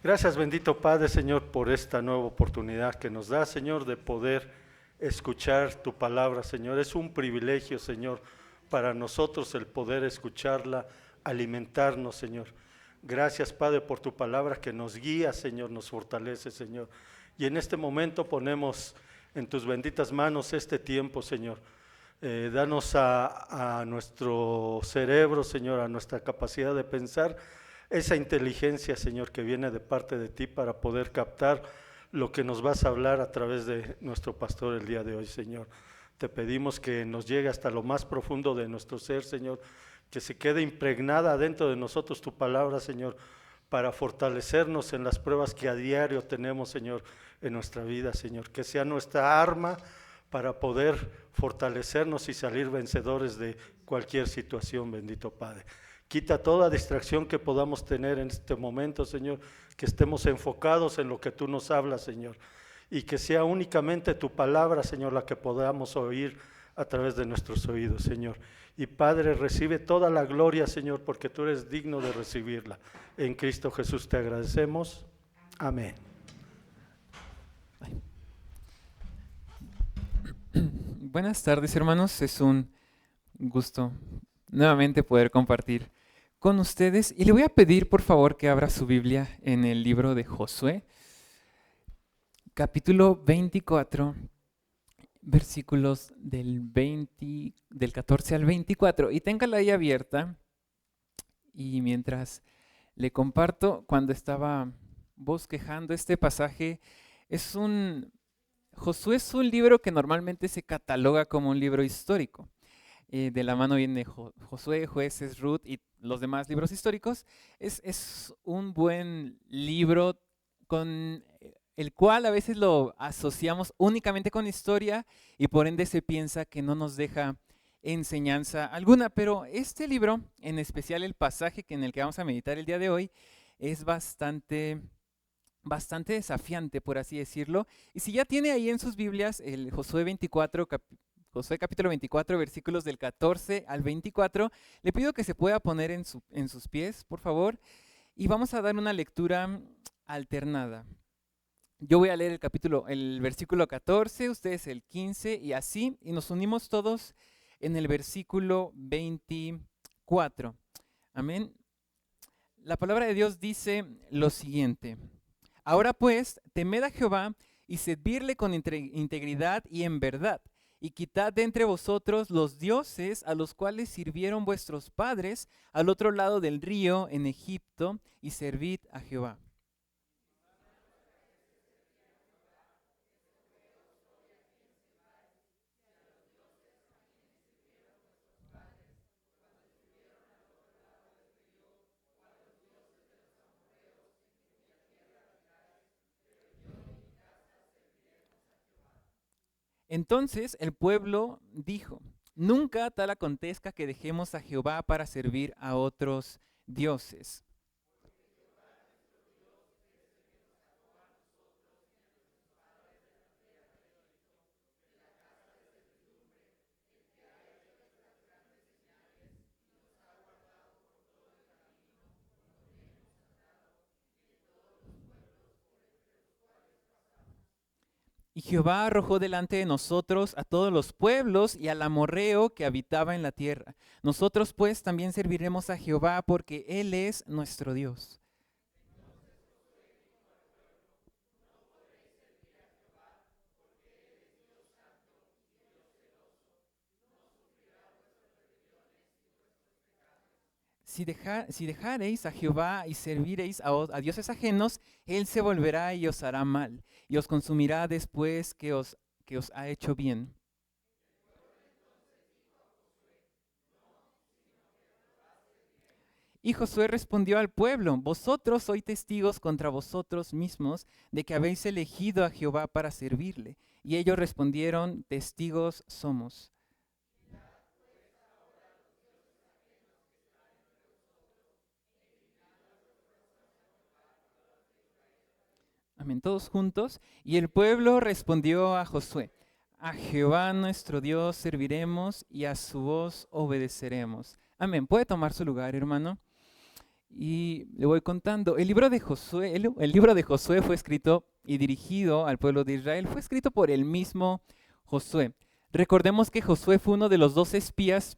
Gracias, bendito Padre, Señor, por esta nueva oportunidad que nos da, Señor, de poder escuchar tu palabra, Señor. Es un privilegio, Señor, para nosotros el poder escucharla, alimentarnos, Señor. Gracias, Padre, por tu palabra que nos guía, Señor, nos fortalece, Señor. Y en este momento ponemos en tus benditas manos este tiempo, Señor. Danos a nuestro cerebro, Señor, a nuestra capacidad de pensar, esa inteligencia, Señor, que viene de parte de ti para poder captar lo que nos vas a hablar a través de nuestro pastor el día de hoy, Señor. Te pedimos que nos llegue hasta lo más profundo de nuestro ser, Señor, que se quede impregnada dentro de nosotros tu palabra, Señor, para fortalecernos en las pruebas que a diario tenemos, Señor, en nuestra vida, Señor. Que sea nuestra arma para poder fortalecernos y salir vencedores de cualquier situación, bendito Padre. Quita toda distracción que podamos tener en este momento, Señor, que estemos enfocados en lo que tú nos hablas, Señor, y que sea únicamente tu palabra, Señor, la que podamos oír a través de nuestros oídos, Señor. Y Padre, recibe toda la gloria, Señor, porque tú eres digno de recibirla. En Cristo Jesús te agradecemos. Amén. Buenas tardes, hermanos. Es un gusto nuevamente poder compartir con ustedes. Y le voy a pedir, por favor, que abra su Biblia en el libro de Josué, capítulo 24, versículos del 14 al 24. Y téngala ahí abierta. Y mientras le comparto, cuando estaba bosquejando este pasaje, Josué es un libro que normalmente se cataloga como un libro histórico. De la mano viene Josué, Jueces, Ruth y los demás libros históricos. Es un buen libro con el cual a veces lo asociamos únicamente con historia y por ende se piensa que no nos deja enseñanza alguna. Pero este libro, en especial el pasaje en el que vamos a meditar el día de hoy, es bastante desafiante, por así decirlo. Y si ya tiene ahí en sus Biblias el Josué capítulo 24, versículos del 14 al 24, le pido que se pueda poner en sus pies, por favor, y vamos a dar una lectura alternada. Yo voy a leer el versículo 14, ustedes el 15 y así, y nos unimos todos en el versículo 24. Amén. La palabra de Dios dice lo siguiente: Ahora pues, temed a Jehová y servirle con integridad y en verdad, y quitad de entre vosotros los dioses a los cuales sirvieron vuestros padres al otro lado del río en Egipto, y servid a Jehová. Entonces el pueblo dijo: Nunca tal acontezca que dejemos a Jehová para servir a otros dioses. Y Jehová arrojó delante de nosotros a todos los pueblos y al amorreo que habitaba en la tierra. Nosotros pues también serviremos a Jehová, porque Él es nuestro Dios. Si dejareis a Jehová y servireis a dioses ajenos, Él se volverá y os hará mal, y os consumirá después que os ha hecho bien. Y Josué respondió al pueblo: Vosotros sois testigos contra vosotros mismos de que habéis elegido a Jehová para servirle. Y ellos respondieron: Testigos somos. Amén, todos juntos. Y el pueblo respondió a Josué: A Jehová nuestro Dios serviremos y a su voz obedeceremos. Amén. Puede tomar su lugar, hermano. y le voy contando. El libro de Josué, el libro de Josué fue escrito y dirigido al pueblo de Israel. Fue escrito por el mismo Josué. Recordemos que Josué fue uno de los 12 espías,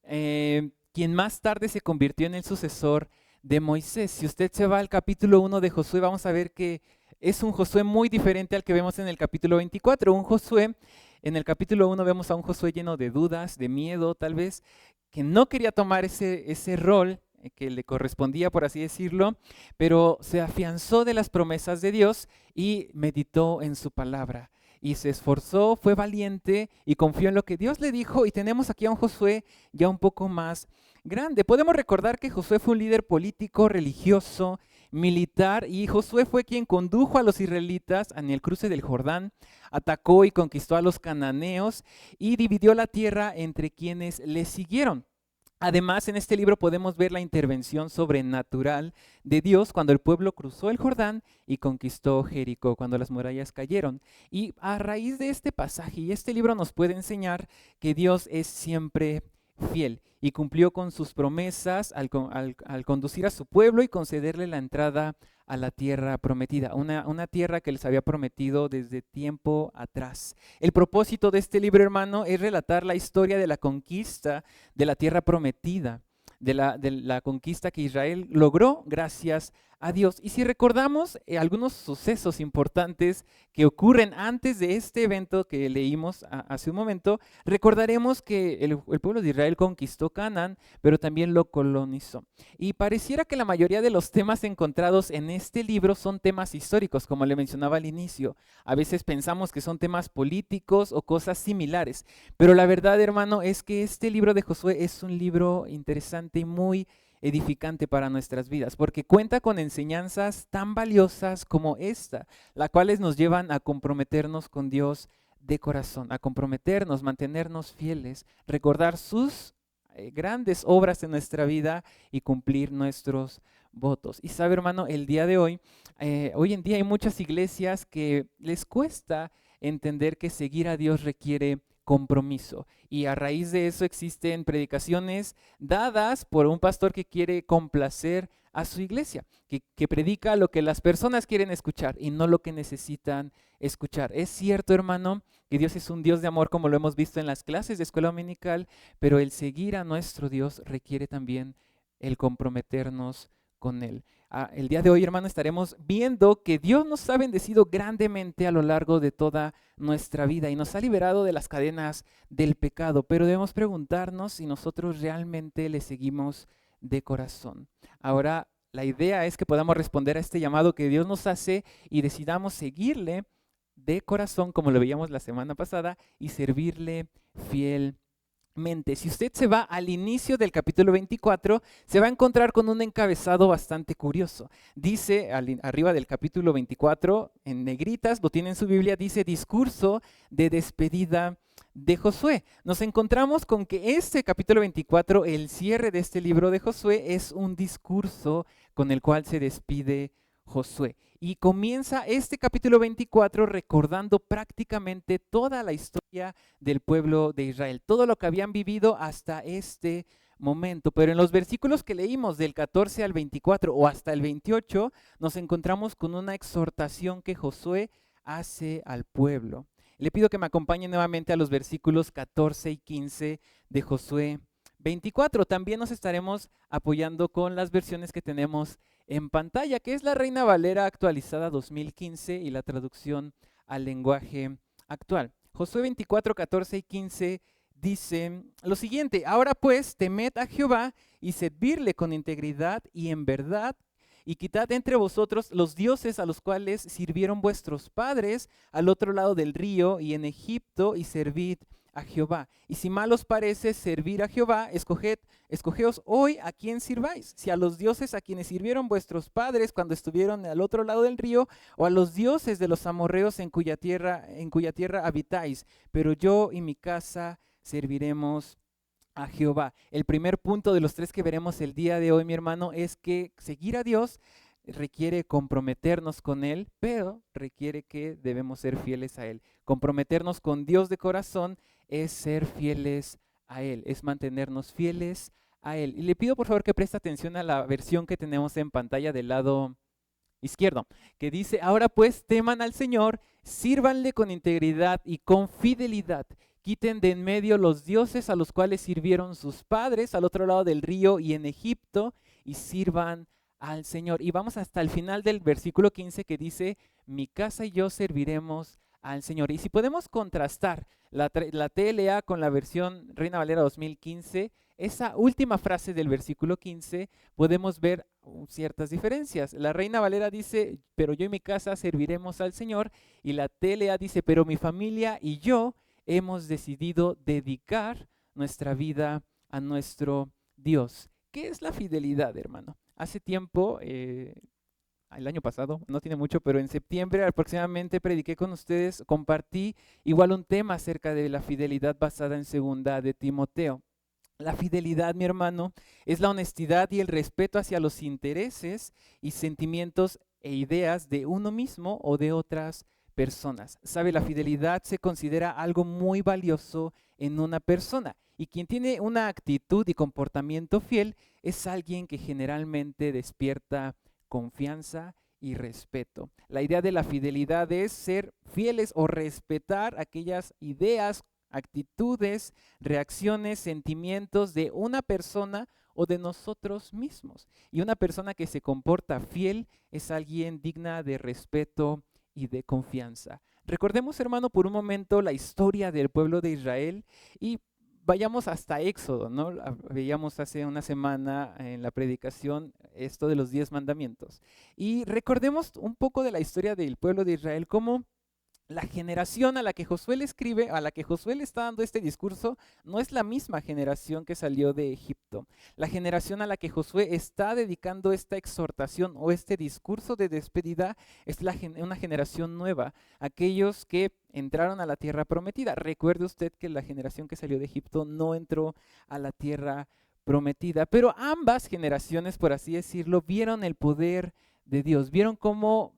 quien más tarde se convirtió en el sucesor de Moisés. Si usted se va al capítulo 1 de Josué, vamos a ver que es un Josué muy diferente al que vemos en el capítulo 24. Un Josué, en el capítulo 1 vemos a un Josué lleno de dudas, de miedo tal vez, que no quería tomar ese rol que le correspondía, por así decirlo, pero se afianzó de las promesas de Dios y meditó en su palabra. Y se esforzó, fue valiente y confió en lo que Dios le dijo. Y tenemos aquí a un Josué ya un poco más grande. Podemos recordar que Josué fue un líder político, religioso, militar, y Josué fue quien condujo a los israelitas en el cruce del Jordán, atacó y conquistó a los cananeos y dividió la tierra entre quienes le siguieron. Además, en este libro podemos ver la intervención sobrenatural de Dios cuando el pueblo cruzó el Jordán y conquistó Jericó, cuando las murallas cayeron. Y a raíz de este pasaje y este libro nos puede enseñar que Dios es siempre fiel y cumplió con sus promesas al conducir a su pueblo y concederle la entrada a la tierra prometida, una tierra que les había prometido desde tiempo atrás. El propósito de este libro, hermano, es relatar la historia de la conquista de la tierra prometida, de la conquista que Israel logró gracias a Dios. Y si recordamos algunos sucesos importantes que ocurren antes de este evento que leímos hace un momento, recordaremos que el pueblo de Israel conquistó Canaán, pero también lo colonizó. Y pareciera que la mayoría de los temas encontrados en este libro son temas históricos, como le mencionaba al inicio. A veces pensamos que son temas políticos o cosas similares, pero la verdad, hermano, es que este libro de Josué es un libro interesante y muy edificante para nuestras vidas, porque cuenta con enseñanzas tan valiosas como esta, las cuales nos llevan a comprometernos con Dios de corazón, a comprometernos, mantenernos fieles, recordar sus grandes obras en nuestra vida y cumplir nuestros votos. Y sabe, hermano, el día de hoy, hoy en día hay muchas iglesias que les cuesta entender que seguir a Dios requiere compromiso. Y a raíz de eso existen predicaciones dadas por un pastor que quiere complacer a su iglesia, que predica lo que las personas quieren escuchar y no lo que necesitan escuchar. Es cierto, hermano, que Dios es un Dios de amor, como lo hemos visto en las clases de escuela dominical, pero el seguir a nuestro Dios requiere también el comprometernos con Él. El día de hoy, hermano, estaremos viendo que Dios nos ha bendecido grandemente a lo largo de toda nuestra vida y nos ha liberado de las cadenas del pecado, pero debemos preguntarnos si nosotros realmente le seguimos de corazón. Ahora, la idea es que podamos responder a este llamado que Dios nos hace y decidamos seguirle de corazón, como lo veíamos la semana pasada, y servirle fielmente. Si usted se va al inicio del capítulo 24, se va a encontrar con un encabezado bastante curioso. Dice arriba del capítulo 24, en negritas, lo tiene en su Biblia, dice discurso de despedida de Josué. Nos encontramos con que este capítulo 24, el cierre de este libro de Josué, es un discurso con el cual se despide Josué. Y comienza este capítulo 24 recordando prácticamente toda la historia del pueblo de Israel, todo lo que habían vivido hasta este momento. Pero en los versículos que leímos del 14 al 24 o hasta el 28, nos encontramos con una exhortación que Josué hace al pueblo. Le pido que me acompañen nuevamente a los versículos 14 y 15 de Josué 24. También nos estaremos apoyando con las versiones que tenemos en pantalla, que es la Reina Valera actualizada 2015 y la traducción al lenguaje actual. Josué 24, 14 y 15 dice lo siguiente: ahora pues temed a Jehová y servirle con integridad y en verdad, y quitad entre vosotros los dioses a los cuales sirvieron vuestros padres al otro lado del río y en Egipto, y servid a Jehová. Y si mal os parece servir a Jehová, escogeos hoy a quién sirváis, si a los dioses a quienes sirvieron vuestros padres cuando estuvieron al otro lado del río, o a los dioses de los amorreos en cuya tierra habitáis. Pero yo y mi casa serviremos a Jehová. El primer punto de los tres que veremos el día de hoy, mi hermano, es que seguir a Dios requiere comprometernos con Él, pero requiere que debemos ser fieles a Él. Comprometernos con Dios de corazón es ser fieles a Él, es mantenernos fieles a Él. Y le pido por favor que preste atención a la versión que tenemos en pantalla del lado izquierdo, que dice, ahora pues teman al Señor, sírvanle con integridad y con fidelidad. Quiten de en medio los dioses a los cuales sirvieron sus padres al otro lado del río y en Egipto y sirvan al Señor. Y vamos hasta el final del versículo 15 que dice, mi casa y yo serviremos al Señor. Y si podemos contrastar la TLA con la versión Reina Valera 2015, esa última frase del versículo 15 podemos ver ciertas diferencias. La Reina Valera dice, pero yo y mi casa serviremos al Señor, y la TLA dice, pero mi familia y yo hemos decidido dedicar nuestra vida a nuestro Dios. ¿Qué es la fidelidad, hermano? Hace tiempo, el año pasado, no tiene mucho, pero en septiembre aproximadamente prediqué con ustedes, compartí igual un tema acerca de la fidelidad basada en segunda de Timoteo. La fidelidad, mi hermano, es la honestidad y el respeto hacia los intereses y sentimientos e ideas de uno mismo o de otras personas. Sabe, la fidelidad se considera algo muy valioso en una persona, y quien tiene una actitud y comportamiento fiel es alguien que generalmente despierta confianza y respeto. La idea de la fidelidad es ser fieles o respetar aquellas ideas, actitudes, reacciones, sentimientos de una persona o de nosotros mismos. Y una persona que se comporta fiel es alguien digna de respeto y de confianza. Recordemos, hermano, por un momento la historia del pueblo de Israel y vayamos hasta Éxodo, ¿no? Veíamos hace una semana en la predicación esto de los 10 mandamientos. Y recordemos un poco de la historia del pueblo de Israel, cómo la generación a la que Josué le escribe, a la que Josué le está dando este discurso, no es la misma generación que salió de Egipto. La generación a la que Josué está dedicando esta exhortación o este discurso de despedida es una generación nueva, aquellos que entraron a la tierra prometida. Recuerde usted que la generación que salió de Egipto no entró a la tierra prometida, pero ambas generaciones, por así decirlo, vieron el poder de Dios, vieron cómo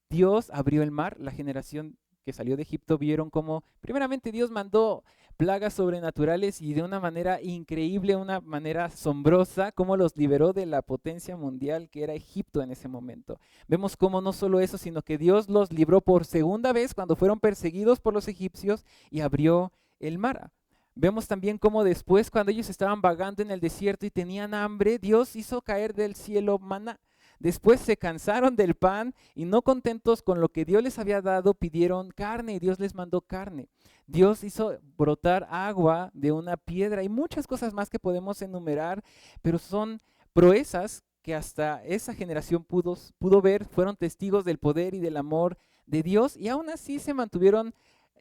Dios abrió el mar. La generación que salió de Egipto vieron cómo primeramente Dios mandó plagas sobrenaturales y de una manera increíble, una manera asombrosa, cómo los liberó de la potencia mundial que era Egipto en ese momento. Vemos cómo no solo eso, sino que Dios los libró por segunda vez cuando fueron perseguidos por los egipcios y abrió el mar. Vemos también cómo después, cuando ellos estaban vagando en el desierto y tenían hambre, Dios hizo caer del cielo maná. Después se cansaron del pan y no contentos con lo que Dios les había dado, pidieron carne y Dios les mandó carne. Dios hizo brotar agua de una piedra y muchas cosas más que podemos enumerar, pero son proezas que hasta esa generación pudo ver, fueron testigos del poder y del amor de Dios y aún así se mantuvieron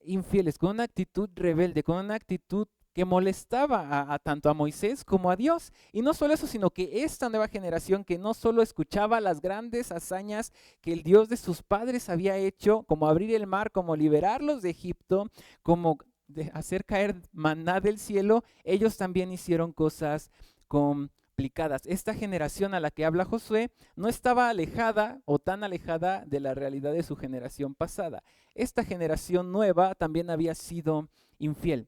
infieles, con una actitud rebelde, con una actitud que molestaba tanto a Moisés como a Dios. Y no solo eso, sino que esta nueva generación que no solo escuchaba las grandes hazañas que el Dios de sus padres había hecho, como abrir el mar, como liberarlos de Egipto, como hacer caer maná del cielo, ellos también hicieron cosas complicadas. Esta generación a la que habla Josué no estaba alejada o tan alejada de la realidad de su generación pasada. Esta generación nueva también había sido infiel.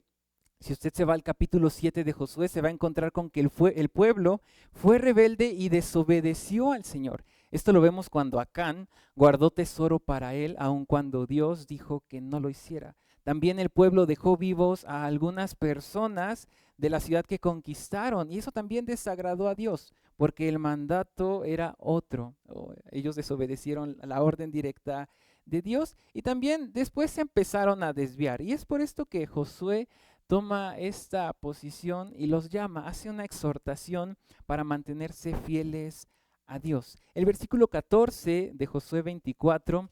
Si usted se va al capítulo 7 de Josué, se va a encontrar con que el pueblo fue rebelde y desobedeció al Señor. Esto lo vemos cuando Acán guardó tesoro para él, aun cuando Dios dijo que no lo hiciera. También el pueblo dejó vivos a algunas personas de la ciudad que conquistaron, y eso también desagradó a Dios, porque el mandato era otro. Ellos desobedecieron la orden directa de Dios, y también después se empezaron a desviar. Y es por esto que Josué toma esta posición y los llama, hace una exhortación para mantenerse fieles a Dios. El versículo 14 de Josué 24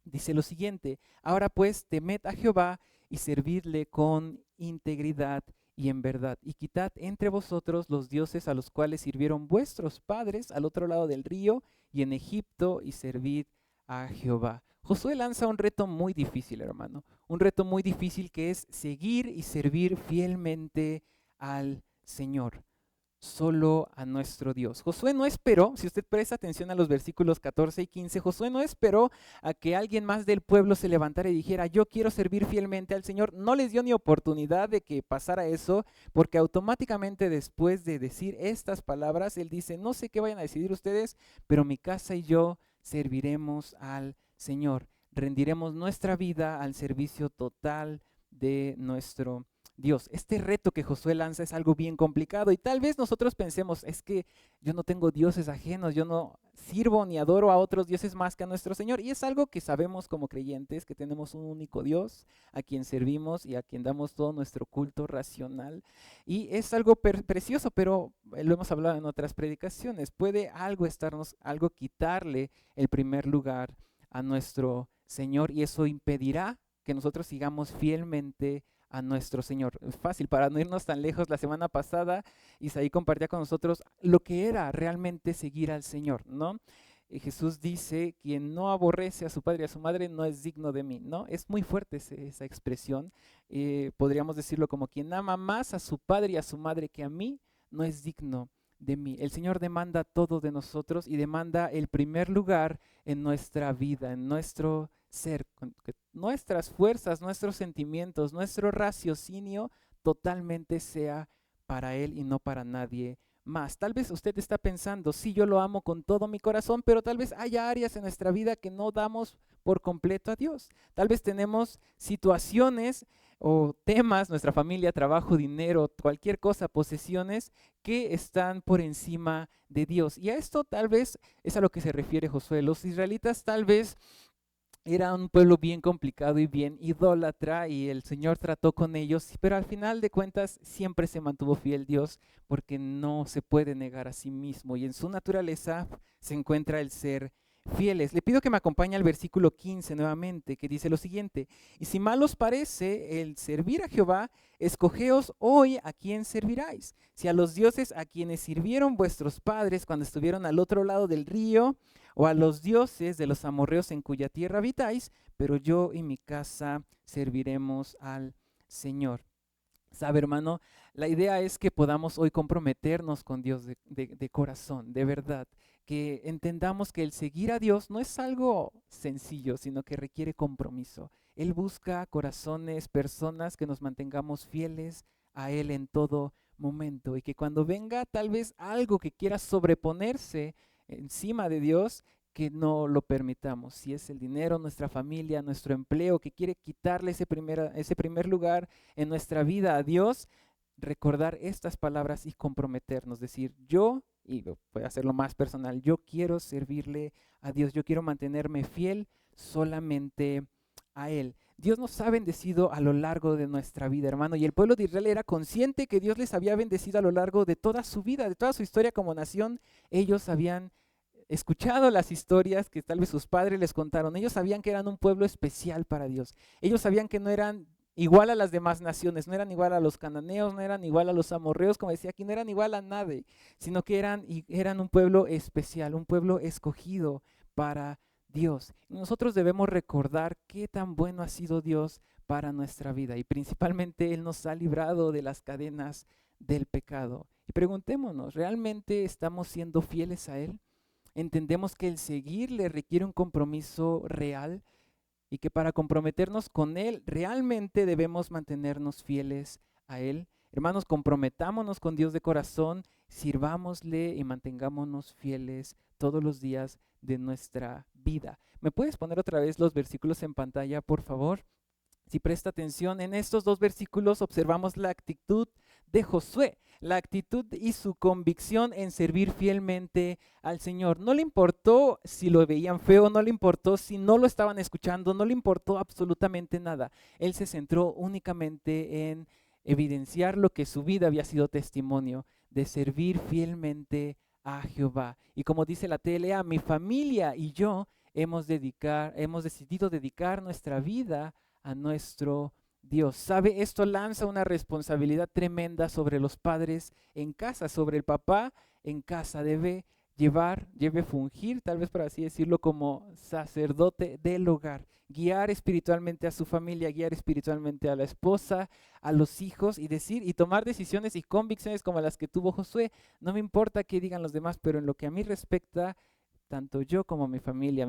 dice lo siguiente: ahora pues temed a Jehová y servidle con integridad y en verdad, y quitad entre vosotros los dioses a los cuales sirvieron vuestros padres al otro lado del río y en Egipto, y servid a Jehová. Josué lanza un reto muy difícil, hermano, un reto muy difícil que es seguir y servir fielmente al Señor. solo a nuestro Dios. Josué no esperó, si usted presta atención a los versículos 14 y 15, Josué no esperó a que alguien más del pueblo se levantara y dijera, yo quiero servir fielmente al Señor. No les dio ni oportunidad de que pasara eso, porque automáticamente después de decir estas palabras, él dice, no sé qué vayan a decidir ustedes, pero mi casa y yo serviremos al Señor. Rendiremos nuestra vida al servicio total de nuestro Dios. Este reto que Josué lanza es algo bien complicado y tal vez nosotros pensemos, es que yo no tengo dioses ajenos, yo no sirvo ni adoro a otros dioses más que a nuestro Señor. Y es algo que sabemos como creyentes, que tenemos un único Dios a quien servimos y a quien damos todo nuestro culto racional. Y es algo precioso, pero lo hemos hablado en otras predicaciones. Puede algo quitarle el primer lugar a nuestro Señor y eso impedirá que nosotros sigamos fielmente a nuestro Señor. Fácil, para no irnos tan lejos, la semana pasada Isaí compartía con nosotros lo que era realmente seguir al Señor, ¿no? Jesús dice, quien no aborrece a su padre y a su madre no es digno de mí, ¿no? Es muy fuerte esa expresión. Podríamos decirlo como quien ama más a su padre y a su madre que a mí no es digno de mí. El Señor demanda todo de nosotros y demanda el primer lugar en nuestra vida, en nuestro ser, que nuestras fuerzas, nuestros sentimientos, nuestro raciocinio totalmente sea para Él y no para nadie más. Tal vez usted está pensando, sí, yo lo amo con todo mi corazón, pero tal vez haya áreas en nuestra vida que no damos por completo a Dios. Tal vez tenemos situaciones o temas, nuestra familia, trabajo, dinero, cualquier cosa, posesiones que están por encima de Dios. Y a esto tal vez es a lo que se refiere Josué. Los israelitas tal vez era un pueblo bien complicado y bien idólatra y el Señor trató con ellos, pero al final de cuentas siempre se mantuvo fiel Dios porque no se puede negar a sí mismo y en su naturaleza se encuentra el ser fieles. Le pido que me acompañe al versículo 15 nuevamente, que dice lo siguiente: y si mal os parece el servir a Jehová, escogeos hoy a quién serviráis, si a los dioses a quienes sirvieron vuestros padres cuando estuvieron al otro lado del río, o a los dioses de los amorreos en cuya tierra habitáis, pero yo y mi casa serviremos al Señor. ¿Sabe, hermano? La idea es que podamos hoy comprometernos con Dios de corazón, de verdad, que entendamos que el seguir a Dios no es algo sencillo, sino que requiere compromiso. Él busca corazones, personas que nos mantengamos fieles a Él en todo momento y que cuando venga tal vez algo que quiera sobreponerse encima de Dios, que no lo permitamos. Si es el dinero, nuestra familia, nuestro empleo, que quiere quitarle ese primer lugar en nuestra vida a Dios, recordar estas palabras y comprometernos, decir yo, y voy a hacerlo más personal, yo quiero servirle a Dios, yo quiero mantenerme fiel solamente a Él. Dios nos ha bendecido a lo largo de nuestra vida, hermano, y el pueblo de Israel era consciente que Dios les había bendecido a lo largo de toda su vida, de toda su historia como nación. Ellos habían escuchado las historias que tal vez sus padres les contaron. Ellos sabían que eran un pueblo especial para Dios. Ellos sabían que no eran igual a las demás naciones, no eran igual a los cananeos, no eran igual a los amorreos, como decía aquí, no eran igual a nadie, sino que eran un pueblo especial, un pueblo escogido para Dios. Y nosotros debemos recordar qué tan bueno ha sido Dios para nuestra vida y principalmente Él nos ha librado de las cadenas del pecado. Y preguntémonos, ¿realmente estamos siendo fieles a Él? Entendemos que el seguirle requiere un compromiso real y que para comprometernos con Él realmente debemos mantenernos fieles a Él. Hermanos, comprometámonos con Dios de corazón, sirvámosle y mantengámonos fieles todos los días de nuestra vida. ¿Me puedes poner otra vez los versículos en pantalla, por favor? Si presta atención, en estos dos versículos observamos la actitud de Josué, la actitud y su convicción en servir fielmente al Señor. No le importó si lo veían feo, no le importó si no lo estaban escuchando, no le importó absolutamente nada. Él se centró únicamente en evidenciar lo que su vida había sido testimonio, de servir fielmente a Jehová. Y como dice la TLA, mi familia y yo hemos decidido dedicar nuestra vida a nuestro Dios. ¿Sabe? Esto lanza una responsabilidad tremenda sobre los padres en casa, sobre el papá en casa. Debe lleve fungir, tal vez por así decirlo, como sacerdote del hogar, guiar espiritualmente a su familia, guiar espiritualmente a la esposa, a los hijos y decir y tomar decisiones y convicciones como las que tuvo Josué. No me importa qué digan los demás, pero en lo que a mí respecta, tanto yo como mi familia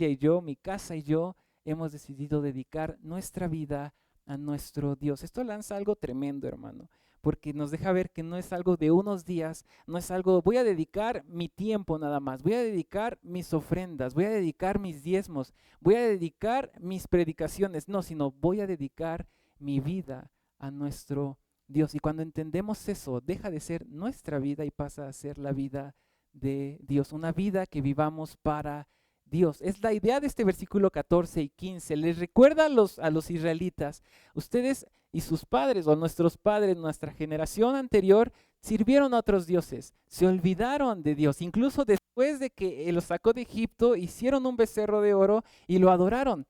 y yo, mi casa y yo, hemos decidido dedicar nuestra vida a nuestro Dios. Esto lanza algo tremendo, hermano, porque nos deja ver que no es algo de unos días, no es algo, voy a dedicar mi tiempo nada más, voy a dedicar mis ofrendas, voy a dedicar mis diezmos, voy a dedicar mis predicaciones, no, sino voy a dedicar mi vida a nuestro Dios. Y cuando entendemos eso, deja de ser nuestra vida y pasa a ser la vida de Dios, una vida que vivamos para Dios. Es la idea de este versículo 14 y 15. Les recuerda a los israelitas, ustedes y sus padres o nuestros padres, nuestra generación anterior, sirvieron a otros dioses, se olvidaron de Dios. Incluso después de que los sacó de Egipto, hicieron un becerro de oro y lo adoraron.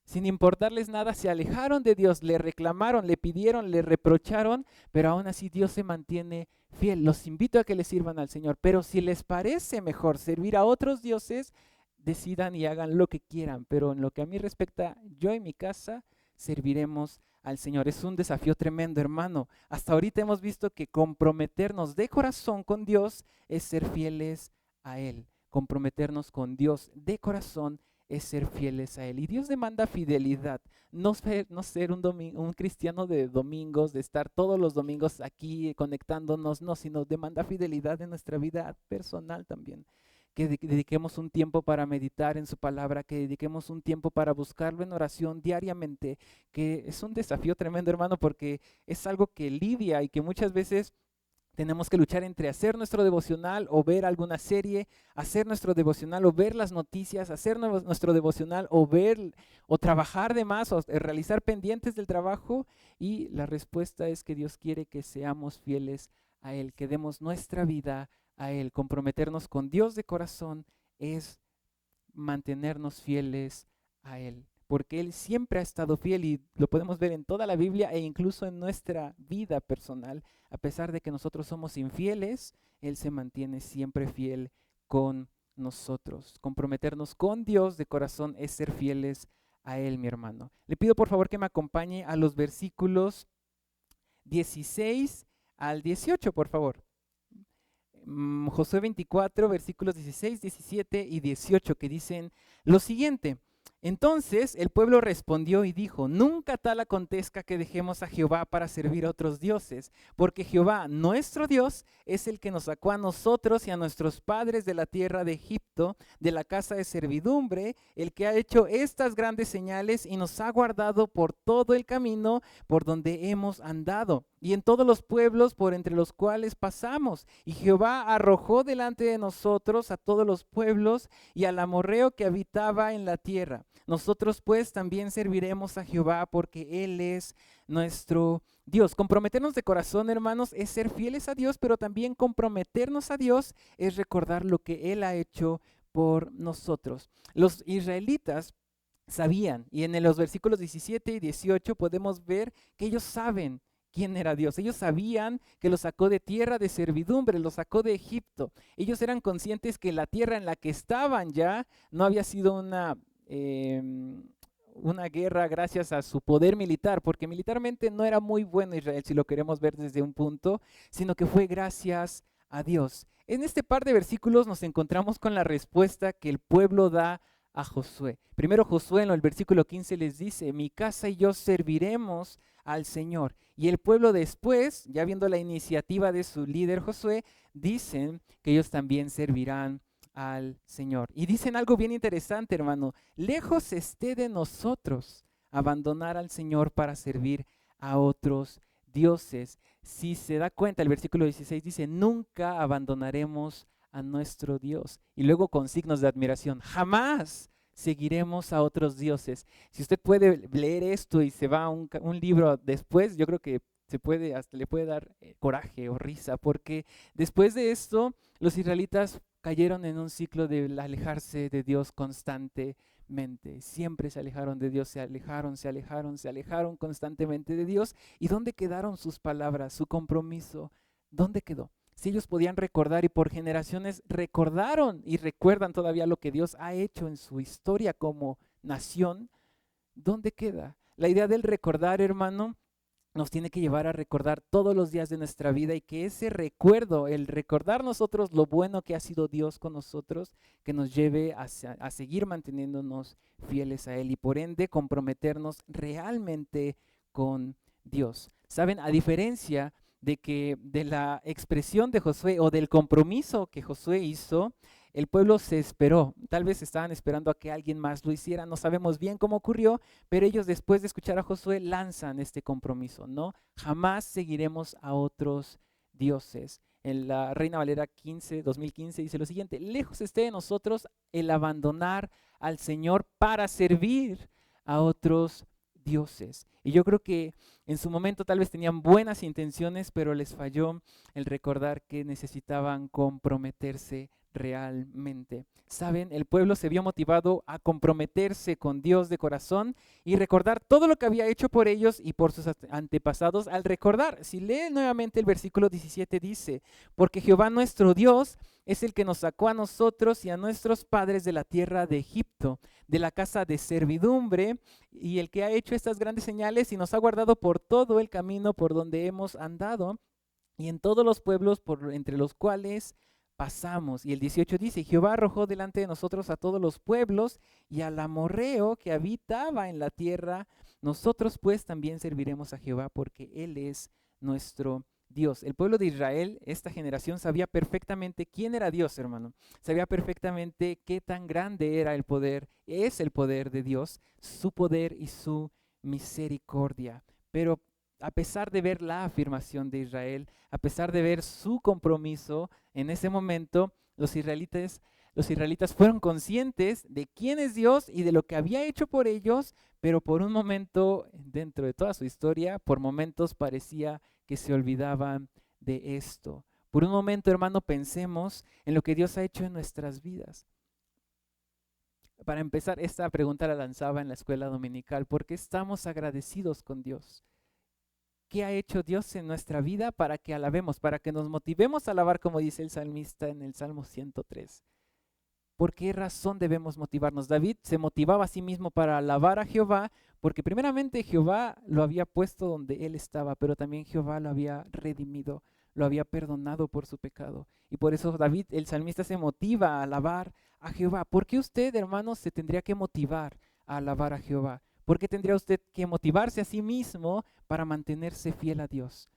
Sin importarles nada, se alejaron de Dios, le reclamaron, le pidieron, le reprocharon, pero aún así Dios se mantiene fiel. Los invito a que le sirvan al Señor, pero si les parece mejor servir a otros dioses, decidan y hagan lo que quieran, pero en lo que a mí respecta, yo y mi casa serviremos al Señor. Es un desafío tremendo, hermano. Hasta ahorita hemos visto que comprometernos de corazón con Dios es ser fieles a Él. Comprometernos con Dios de corazón es ser fieles a Él. Y Dios demanda fidelidad, no ser un cristiano de domingos, de estar todos los domingos aquí conectándonos, no, sino demanda fidelidad en nuestra vida personal también. Que dediquemos un tiempo para meditar en su palabra, que dediquemos un tiempo para buscarlo en oración diariamente, que es un desafío tremendo, hermano, porque es algo que lidia y que muchas veces tenemos que luchar entre hacer nuestro devocional o ver alguna serie, hacer nuestro devocional o ver las noticias, hacer nuestro devocional o ver o trabajar de más o realizar pendientes del trabajo. Y la respuesta es que Dios quiere que seamos fieles a Él, que demos nuestra vida a Él. Comprometernos con Dios de corazón es mantenernos fieles a Él, porque Él siempre ha estado fiel y lo podemos ver en toda la Biblia e incluso en nuestra vida personal. A pesar de que nosotros somos infieles, Él se mantiene siempre fiel con nosotros. Comprometernos con Dios de corazón es ser fieles a Él, mi hermano. Le pido por favor que me acompañe a los versículos 16 al 18, por favor. Josué 24, versículos 16, 17 y 18, que dicen lo siguiente. Entonces el pueblo respondió y dijo, nunca tal acontezca que dejemos a Jehová para servir a otros dioses, porque Jehová, nuestro Dios, es el que nos sacó a nosotros y a nuestros padres de la tierra de Egipto, de la casa de servidumbre, el que ha hecho estas grandes señales y nos ha guardado por todo el camino por donde hemos andado y en todos los pueblos por entre los cuales pasamos. Y Jehová arrojó delante de nosotros a todos los pueblos y al amorreo que habitaba en la tierra. Nosotros pues también serviremos a Jehová porque Él es nuestro Dios. Comprometernos de corazón, hermanos, es ser fieles a Dios, pero también comprometernos a Dios es recordar lo que Él ha hecho por nosotros. Los israelitas sabían, y en los versículos 17 y 18 podemos ver que ellos saben quién era Dios. Ellos sabían que los sacó de tierra de servidumbre, los sacó de Egipto. Ellos eran conscientes que la tierra en la que estaban ya no había sido una guerra gracias a su poder militar, porque militarmente no era muy bueno Israel, si lo queremos ver desde un punto, sino que fue gracias a Dios. En este par de versículos nos encontramos con la respuesta que el pueblo da a Josué. Primero Josué en el versículo 15 les dice, mi casa y yo serviremos al Señor. Y el pueblo después, ya viendo la iniciativa de su líder Josué, dicen que ellos también servirán al Señor. Y dicen algo bien interesante, hermano. Lejos esté de nosotros abandonar al Señor para servir a otros dioses. Si se da cuenta, el versículo 16 dice, nunca abandonaremos a nuestro Dios. Y luego con signos de admiración, jamás seguiremos a otros dioses. Si usted puede leer esto y se va a un libro después, yo creo que hasta le puede dar coraje o risa, porque después de esto, los israelitas cayeron en un ciclo de alejarse de Dios constantemente. Siempre se alejaron de Dios, se alejaron constantemente de Dios. ¿Y dónde quedaron sus palabras, su compromiso? ¿Dónde quedó? si ellos podían recordar y por generaciones recordaron y recuerdan todavía lo que Dios ha hecho en su historia como nación, ¿dónde queda? La idea del recordar, hermano, nos tiene que llevar a recordar todos los días de nuestra vida y que ese recuerdo, el recordar nosotros lo bueno que ha sido Dios con nosotros, que nos lleve a seguir manteniéndonos fieles a Él y por ende comprometernos realmente con Dios. Saben, a diferencia de la expresión de Josué o del compromiso que Josué hizo, el pueblo se esperó. Tal vez estaban esperando a que alguien más lo hiciera. No sabemos bien cómo ocurrió, pero ellos después de escuchar a Josué lanzan este compromiso, ¿no? Jamás seguiremos a otros dioses. En la Reina Valera 2015 dice lo siguiente: lejos esté de nosotros el abandonar al Señor para servir a otros dioses. Y yo creo que en su momento tal vez tenían buenas intenciones, pero les falló el recordar que necesitaban comprometerse realmente. Saben, el pueblo se vio motivado a comprometerse con Dios de corazón y recordar todo lo que había hecho por ellos y por sus antepasados. Al recordar, si lee nuevamente el versículo 17, dice: porque Jehová nuestro Dios es el que nos sacó a nosotros y a nuestros padres de la tierra de Egipto, de la casa de servidumbre, y el que ha hecho estas grandes señales y nos ha guardado por todo el camino por donde hemos andado y en todos los pueblos por entre los cuales pasamos. Y el 18 dice: Jehová arrojó delante de nosotros a todos los pueblos y al amorreo que habitaba en la tierra. Nosotros pues también serviremos a Jehová porque Él es nuestro Dios. El pueblo de Israel, esta generación, sabía perfectamente quién era Dios, hermano. Sabía perfectamente qué tan grande era el poder, es el poder de Dios, su poder y su misericordia. Pero a pesar de ver la afirmación de Israel, a pesar de ver su compromiso, en ese momento los israelitas fueron conscientes de quién es Dios y de lo que había hecho por ellos, pero por un momento, dentro de toda su historia, por momentos parecía que se olvidaban de esto. Por un momento, hermano, pensemos en lo que Dios ha hecho en nuestras vidas. Para empezar, esta pregunta la lanzaba en la escuela dominical: ¿por qué estamos agradecidos con Dios? ¿Qué ha hecho Dios en nuestra vida para que alabemos, para que nos motivemos a alabar, como dice el salmista en el Salmo 103? ¿Por qué razón debemos motivarnos? David se motivaba a sí mismo para alabar a Jehová, porque primeramente Jehová lo había puesto donde él estaba, pero también Jehová lo había redimido, lo había perdonado por su pecado. Y por eso David, el salmista, se motiva a alabar a Jehová. ¿Por qué usted, hermano, se tendría que motivar a alabar a Jehová? ¿Por qué tendría usted que motivarse a sí mismo para mantenerse fiel a Dios,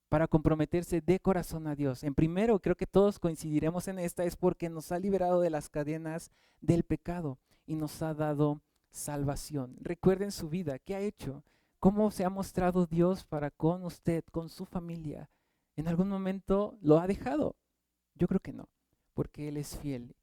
para comprometerse de corazón a Dios? En primero, creo que todos coincidiremos en esta, es porque nos ha liberado de las cadenas del pecado y nos ha dado salvación. Recuerden su vida, ¿qué ha hecho? ¿Cómo se ha mostrado Dios para con usted, con su familia? ¿En algún momento lo ha dejado? Yo creo que no, porque Él es fiel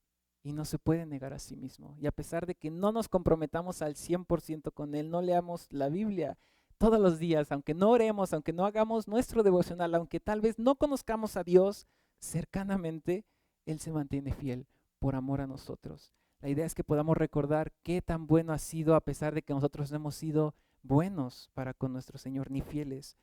y no se puede negar a sí mismo. Y a pesar de que no nos comprometamos al 100% con Él, no leamos la Biblia todos los días, aunque no oremos, aunque no hagamos nuestro devocional, aunque tal vez no conozcamos a Dios cercanamente, Él se mantiene fiel por amor a nosotros. La idea es que podamos recordar qué tan bueno ha sido, a pesar de que nosotros no hemos sido buenos para con nuestro Señor ni fieles,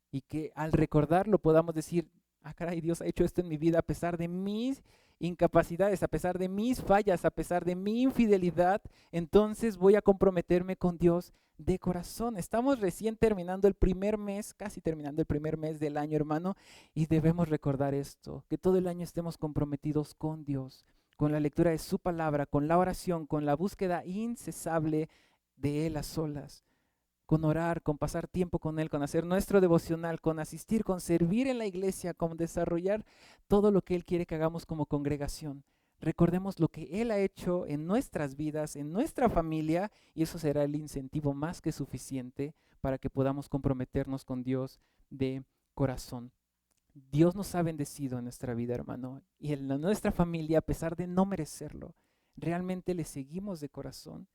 y que al recordarlo podamos decir: ah, caray, Dios ha hecho esto en mi vida a pesar de mis incapacidades, a pesar de mis fallas, a pesar de mi infidelidad. Entonces voy a comprometerme con Dios de corazón. Estamos recién terminando el primer mes, casi terminando el primer mes del año, hermano, y debemos recordar esto, que todo el año estemos comprometidos con Dios, con la lectura de su palabra, con la oración, con la búsqueda incesable de Él a solas, con orar, con pasar tiempo con Él, con hacer nuestro devocional, con asistir, con servir en la iglesia, con desarrollar todo lo que Él quiere que hagamos como congregación. Recordemos lo que Él ha hecho en nuestras vidas, en nuestra familia, y eso será el incentivo más que suficiente para que podamos comprometernos con Dios de corazón. Dios nos ha bendecido en nuestra vida, hermano, y en nuestra familia, a pesar de no merecerlo, ¿realmente le seguimos de corazón?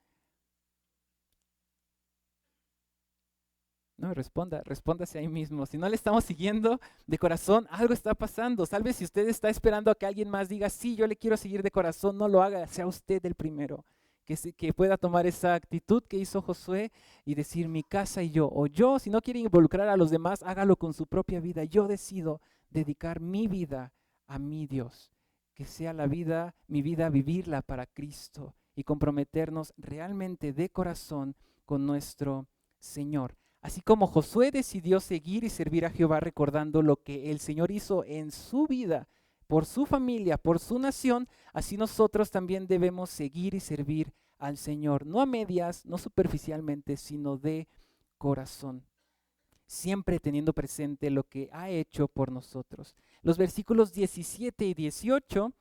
No, respóndase ahí mismo. Si no le estamos siguiendo de corazón, algo está pasando. Tal vez si usted está esperando a que alguien más diga: sí, yo le quiero seguir de corazón, no lo haga, sea usted el primero. Que pueda tomar esa actitud que hizo Josué y decir: mi casa y yo. O si no quiere involucrar a los demás, hágalo con su propia vida. Yo decido dedicar mi vida a mi Dios, que sea mi vida, vivirla para Cristo y comprometernos realmente de corazón con nuestro Señor. Así como Josué decidió seguir y servir a Jehová recordando lo que el Señor hizo en su vida, por su familia, por su nación, así nosotros también debemos seguir y servir al Señor, no a medias, no superficialmente, sino de corazón, siempre teniendo presente lo que ha hecho por nosotros. Los versículos 17 y 18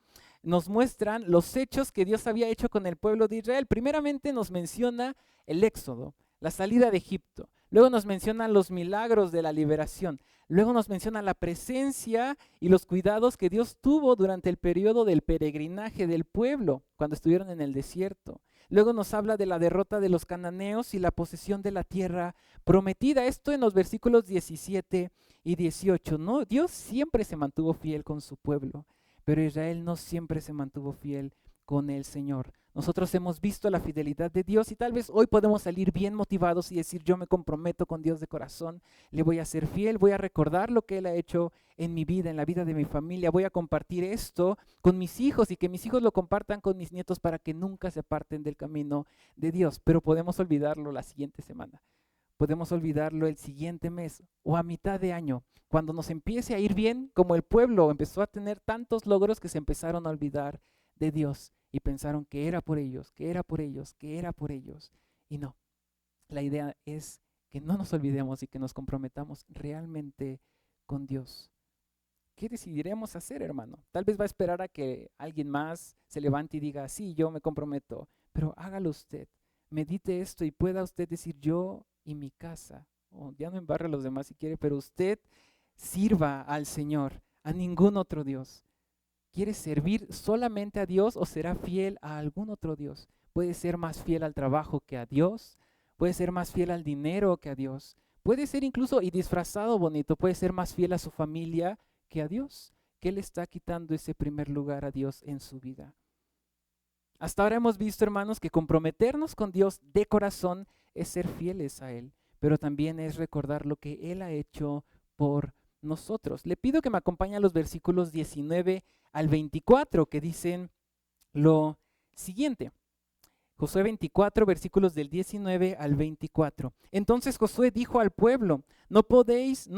nos muestran los hechos que Dios había hecho con el pueblo de Israel. Primeramente nos menciona el éxodo, la salida de Egipto. Luego nos menciona los milagros de la liberación. Luego nos menciona la presencia y los cuidados que Dios tuvo durante el periodo del peregrinaje del pueblo, cuando estuvieron en el desierto. Luego nos habla de la derrota de los cananeos y la posesión de la tierra prometida. Esto en los versículos 17 y 18. ¿No? Dios siempre se mantuvo fiel con su pueblo, pero Israel no siempre se mantuvo fiel con el Señor. Nosotros hemos visto la fidelidad de Dios y tal vez hoy podemos salir bien motivados y decir, yo me comprometo con Dios de corazón, le voy a ser fiel, voy a recordar lo que Él ha hecho en mi vida, en la vida de mi familia, voy a compartir esto con mis hijos y que mis hijos lo compartan con mis nietos para que nunca se aparten del camino de Dios. Pero podemos olvidarlo la siguiente semana, podemos olvidarlo el siguiente mes o a mitad de año, cuando nos empiece a ir bien, como el pueblo empezó a tener tantos logros que se empezaron a olvidar de Dios y pensaron que era por ellos, que era por ellos, que era por ellos. Y no, la idea es que no nos olvidemos y que nos comprometamos realmente con Dios. ¿Qué decidiremos hacer, hermano? Tal vez va a esperar a que alguien más se levante y diga, sí, yo me comprometo, pero hágalo usted. Medite esto y pueda usted decir, yo y mi casa, o ya no embarre a los demás si quiere, pero usted sirva al Señor, a ningún otro Dios. ¿Quiere servir solamente a Dios o será fiel a algún otro Dios? Puede ser más fiel al trabajo que a Dios, puede ser más fiel al dinero que a Dios, puede ser incluso, y disfrazado bonito, puede ser más fiel a su familia que a Dios, que le está quitando ese primer lugar a Dios en su vida. Hasta ahora hemos visto, hermanos, que comprometernos con Dios de corazón es ser fieles a Él, pero también es recordar lo que Él ha hecho por nosotros. Le pido que me acompañe a los versículos 19 al 24 que dicen lo siguiente. Josué 24, versículos del 19 al 24. Entonces Josué dijo al pueblo, no podréis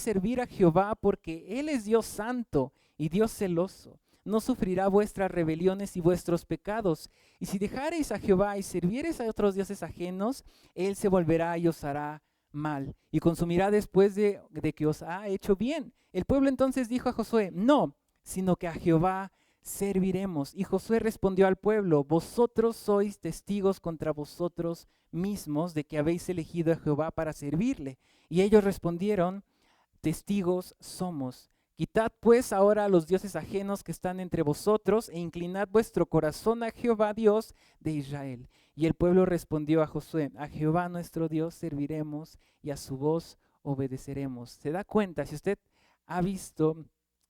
servir a Jehová porque Él es Dios santo y Dios celoso. No sufrirá vuestras rebeliones y vuestros pecados. Y si dejareis a Jehová y serviereis a otros dioses ajenos, Él se volverá y os hará mal y consumirá después de que os ha hecho bien. El pueblo entonces dijo a Josué, no, sino que a Jehová serviremos. Y Josué respondió al pueblo, vosotros sois testigos contra vosotros mismos de que habéis elegido a Jehová para servirle. Y ellos respondieron, testigos somos. Quitad pues ahora a los dioses ajenos que están entre vosotros e inclinad vuestro corazón a Jehová Dios de Israel. Y el pueblo respondió a Josué, a Jehová nuestro Dios serviremos y a su voz obedeceremos. ¿Se da cuenta? Si usted ha visto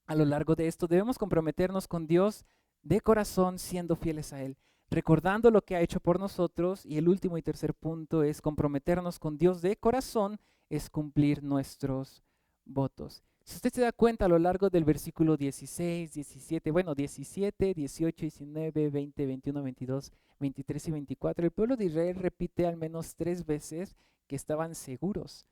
a lo largo de esto, debemos comprometernos con Dios de corazón siendo fieles a Él, recordando lo que ha hecho por nosotros. Y el último y tercer punto es comprometernos con Dios de corazón, es cumplir nuestros votos. Si usted se da cuenta a lo largo del versículo 16, 17, 17, 18, 19, 20, 21, 22, 23 y 24, el pueblo de Israel repite al menos 3 veces que estaban seguros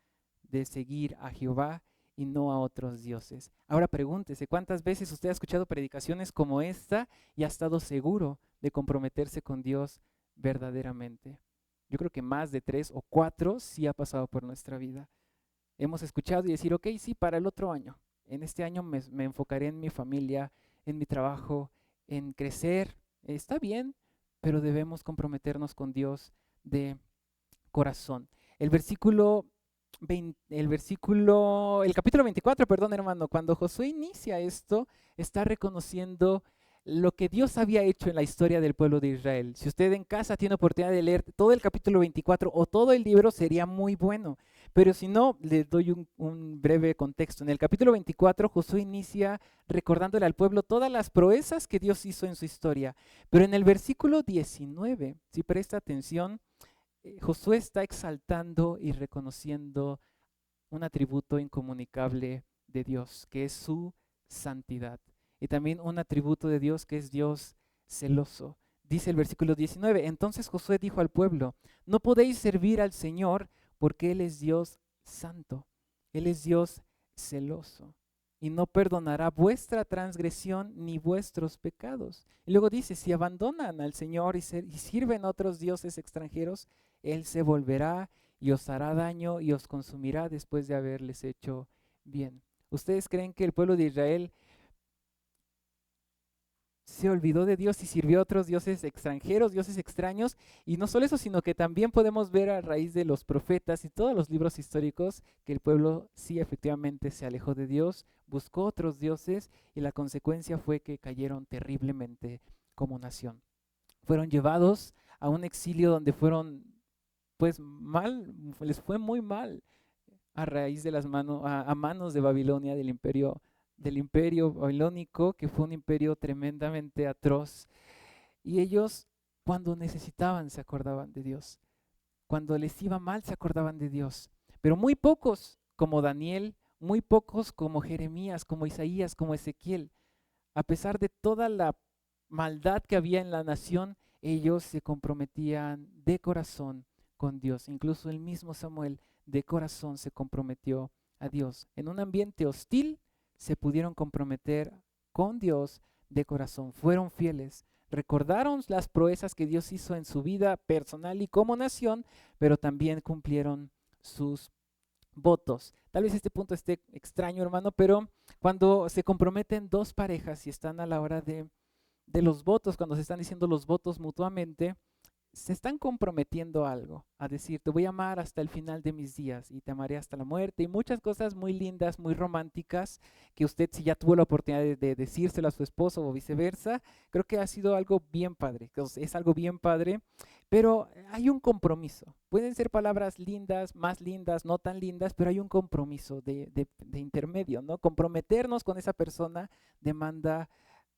de seguir a Jehová y no a otros dioses. Ahora pregúntese, ¿cuántas veces usted ha escuchado predicaciones como esta y ha estado seguro de comprometerse con Dios verdaderamente? Yo creo que más de 3 o 4 sí ha pasado por nuestra vida. Hemos escuchado y decir, ok, sí, para el otro año. En este año me enfocaré en mi familia, en mi trabajo, en crecer. Está bien, pero debemos comprometernos con Dios de corazón. El capítulo 24, perdón, hermano, cuando Josué inicia esto, está reconociendo lo que Dios había hecho en la historia del pueblo de Israel. Si usted en casa tiene oportunidad de leer todo el capítulo 24 o todo el libro, sería muy bueno. Pero si no, le doy un breve contexto. En el capítulo 24, Josué inicia recordándole al pueblo todas las proezas que Dios hizo en su historia. Pero en el versículo 19, si presta atención, Josué está exaltando y reconociendo un atributo incomunicable de Dios, que es su santidad. y también un atributo de Dios que es Dios celoso. Dice el versículo 19, entonces Josué dijo al pueblo, no podéis servir al Señor porque Él es Dios santo, Él es Dios celoso y no perdonará vuestra transgresión ni vuestros pecados. Y luego dice, si abandonan al Señor y sirven a otros dioses extranjeros, Él se volverá y os hará daño y os consumirá después de haberles hecho bien. ¿Ustedes creen que el pueblo de Israel se olvidó de Dios y sirvió a otros dioses extranjeros, dioses extraños? Y no solo eso, sino que también podemos ver a raíz de los profetas y todos los libros históricos que el pueblo sí efectivamente se alejó de Dios, buscó otros dioses y la consecuencia fue que cayeron terriblemente como nación. Fueron llevados a un exilio donde fueron pues mal, les fue muy mal a raíz de a manos de Babilonia, del imperio babilónico, que fue un imperio tremendamente atroz. Y ellos, cuando necesitaban, se acordaban de Dios. Cuando les iba mal, se acordaban de Dios. Pero muy pocos, como Daniel, muy pocos como Jeremías, como Isaías, como Ezequiel, a pesar de toda la maldad que había en la nación, ellos se comprometían de corazón con Dios. Incluso el mismo Samuel de corazón se comprometió a Dios. En un ambiente hostil se pudieron comprometer con Dios de corazón. Fueron fieles. Recordaron las proezas que Dios hizo en su vida personal y como nación, pero también cumplieron sus votos. Tal vez este punto esté extraño, hermano, pero cuando se comprometen dos parejas y están a la hora de los votos, cuando se están diciendo los votos mutuamente, se están comprometiendo a algo, a decir, te voy a amar hasta el final de mis días y te amaré hasta la muerte, y muchas cosas muy lindas, muy románticas, que usted, si ya tuvo la oportunidad de decírselo a su esposo o viceversa, creo que ha sido algo bien padre, es algo bien padre, pero hay un compromiso. Pueden ser palabras lindas, más lindas, no tan lindas, pero hay un compromiso de intermedio, ¿no? Comprometernos con esa persona demanda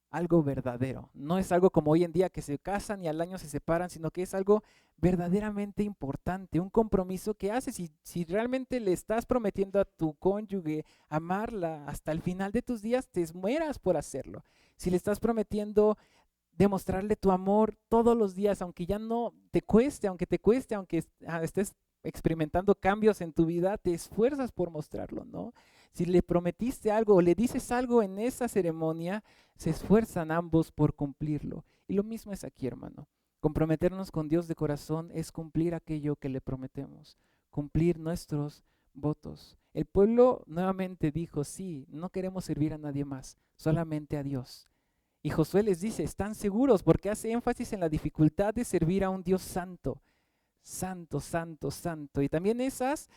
algo verdadero. No es algo como hoy en día que se casan y al año se separan, sino que es algo verdaderamente importante, un compromiso que haces. Si realmente le estás prometiendo a tu cónyuge amarla hasta el final de tus días, te mueras por hacerlo. Si le estás prometiendo demostrarle tu amor todos los días, aunque ya no te cueste, aunque estés experimentando cambios en tu vida, te esfuerzas por mostrarlo, ¿no? Si le prometiste algo o le dices algo en esa ceremonia, se esfuerzan ambos por cumplirlo. Y lo mismo es aquí, hermano. Comprometernos con Dios de corazón es cumplir aquello que le prometemos, cumplir nuestros votos. El pueblo nuevamente dijo, sí, no queremos servir a nadie más, solamente a Dios. Y Josué les dice, están seguros porque hace énfasis en la dificultad de servir a un Dios santo, santo, santo, santo. Y también esas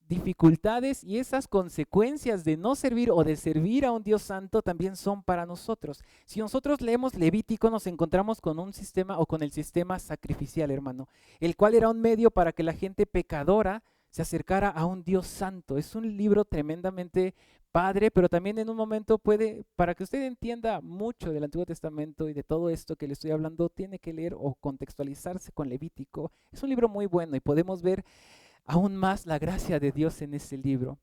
dificultades y esas consecuencias de no servir o de servir a un Dios santo también son para nosotros. Si nosotros leemos Levítico, nos encontramos con un sistema o con el sistema sacrificial, hermano, el cual era un medio para que la gente pecadora se acercara a un Dios santo. Es un libro tremendamente padre, pero también en un momento para que usted entienda mucho del Antiguo Testamento y de todo esto que le estoy hablando, tiene que leer o contextualizarse con Levítico. Es un libro muy bueno y podemos ver aún más la gracia de Dios en ese libro.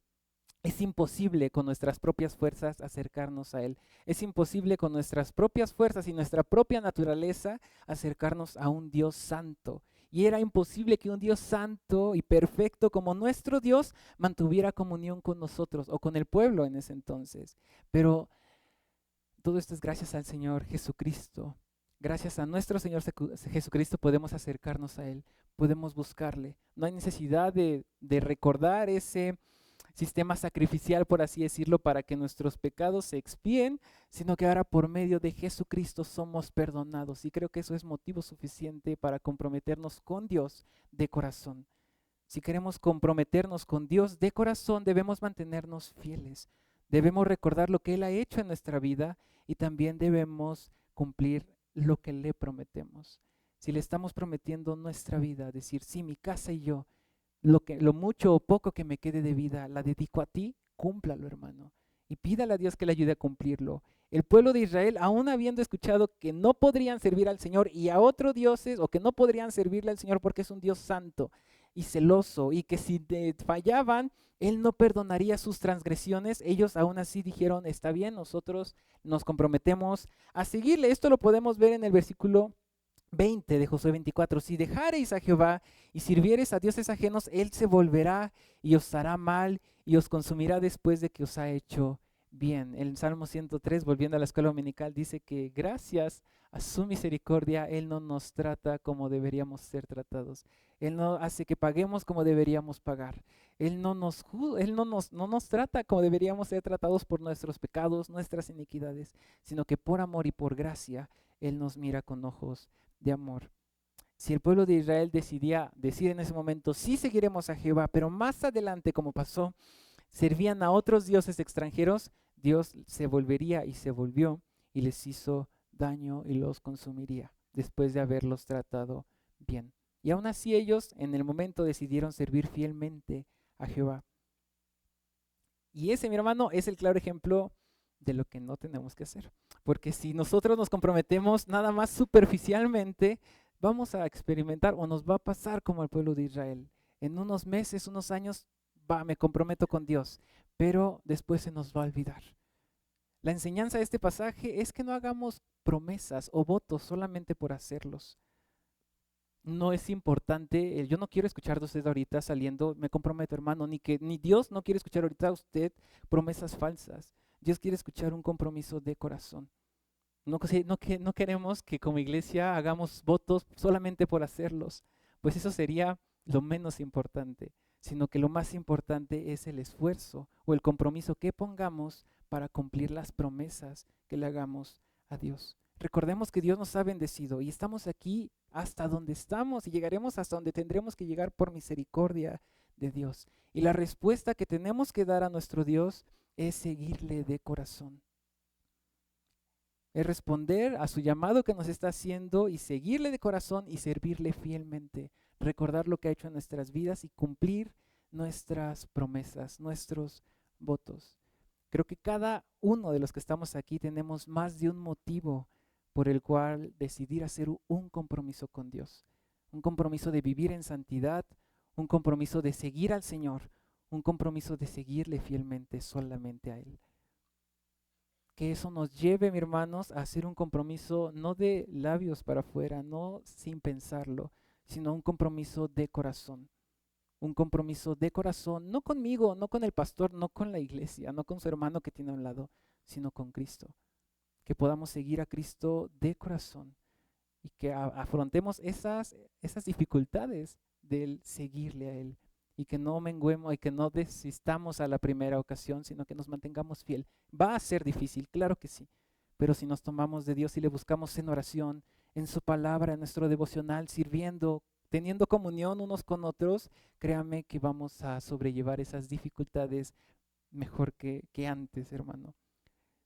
Es imposible con nuestras propias fuerzas acercarnos a Él. Es imposible con nuestras propias fuerzas y nuestra propia naturaleza acercarnos a un Dios santo. Y era imposible que un Dios santo y perfecto como nuestro Dios mantuviera comunión con nosotros o con el pueblo en ese entonces. Pero todo esto es gracias al Señor Jesucristo. Gracias a nuestro Señor Jesucristo podemos acercarnos a Él, podemos buscarle. No hay necesidad de recordar ese sistema sacrificial, por así decirlo, para que nuestros pecados se expíen, sino que ahora por medio de Jesucristo somos perdonados. Y creo que eso es motivo suficiente para comprometernos con Dios de corazón. Si queremos comprometernos con Dios de corazón, debemos mantenernos fieles. Debemos recordar lo que Él ha hecho en nuestra vida y también debemos cumplir lo que le prometemos. Si le estamos prometiendo nuestra vida, decir, sí, mi casa y yo, lo mucho o poco que me quede de vida, la dedico a ti, cúmplalo, hermano. Y pídale a Dios que le ayude a cumplirlo. El pueblo de Israel, aún habiendo escuchado que no podrían servir al Señor y a otros dioses, o que no podrían servirle al Señor porque es un Dios santo, y celoso, y que si fallaban, Él no perdonaría sus transgresiones. Ellos aún así dijeron, está bien, nosotros nos comprometemos a seguirle. Esto lo podemos ver en el versículo 20 de Josué 24. Si dejareis a Jehová y sirviereis a dioses ajenos, Él se volverá y os hará mal y os consumirá después de que os ha hecho bien. El Salmo 103, volviendo a la escuela dominical, dice que gracias a su misericordia, Él no nos trata como deberíamos ser tratados. Él no hace que paguemos como deberíamos pagar. Él no nos trata como deberíamos ser tratados por nuestros pecados, nuestras iniquidades, sino que por amor y por gracia, Él nos mira con ojos de amor. Si el pueblo de Israel decide en ese momento, sí seguiremos a Jehová, pero más adelante, como pasó, servían a otros dioses extranjeros, Dios se volvería y se volvió y les hizo daño y los consumiría después de haberlos tratado bien. Y aún así ellos en el momento decidieron servir fielmente a Jehová. Y ese, mi hermano, es el claro ejemplo de lo que no tenemos que hacer. Porque si nosotros nos comprometemos nada más superficialmente, vamos a experimentar o nos va a pasar como al pueblo de Israel. En unos meses, unos años, me comprometo con Dios, pero después se nos va a olvidar. La enseñanza de este pasaje es que no hagamos promesas o votos solamente por hacerlos. No es importante, yo no quiero escuchar de usted ahorita saliendo, me comprometo, hermano, ni Dios no quiere escuchar ahorita a usted promesas falsas. Dios quiere escuchar un compromiso de corazón. No queremos que como iglesia hagamos votos solamente por hacerlos, pues eso sería lo menos importante, sino que lo más importante es el esfuerzo o el compromiso que pongamos para cumplir las promesas que le hagamos a Dios. Recordemos que Dios nos ha bendecido y estamos aquí hasta donde estamos y llegaremos hasta donde tendremos que llegar por misericordia de Dios. Y la respuesta que tenemos que dar a nuestro Dios es seguirle de corazón. Es responder a su llamado que nos está haciendo y seguirle de corazón y servirle fielmente. Recordar lo que ha hecho en nuestras vidas y cumplir nuestras promesas, nuestros votos. Creo que cada uno de los que estamos aquí tenemos más de un motivo por el cual decidir hacer un compromiso con Dios. Un compromiso de vivir en santidad, un compromiso de seguir al Señor, un compromiso de seguirle fielmente solamente a Él. Que eso nos lleve, mis hermanos, a hacer un compromiso no de labios para afuera, no sin pensarlo, sino un compromiso de corazón. Un compromiso de corazón, no conmigo, no con el pastor, no con la iglesia, no con su hermano que tiene a un lado, sino con Cristo. Que podamos seguir a Cristo de corazón y que afrontemos esas dificultades del seguirle a Él y que no menguemos y que no desistamos a la primera ocasión, sino que nos mantengamos fiel. Va a ser difícil, claro que sí, pero si nos tomamos de Dios y le buscamos en oración, en su palabra, en nuestro devocional, sirviendo, teniendo comunión unos con otros, créame que vamos a sobrellevar esas dificultades mejor que antes, hermano.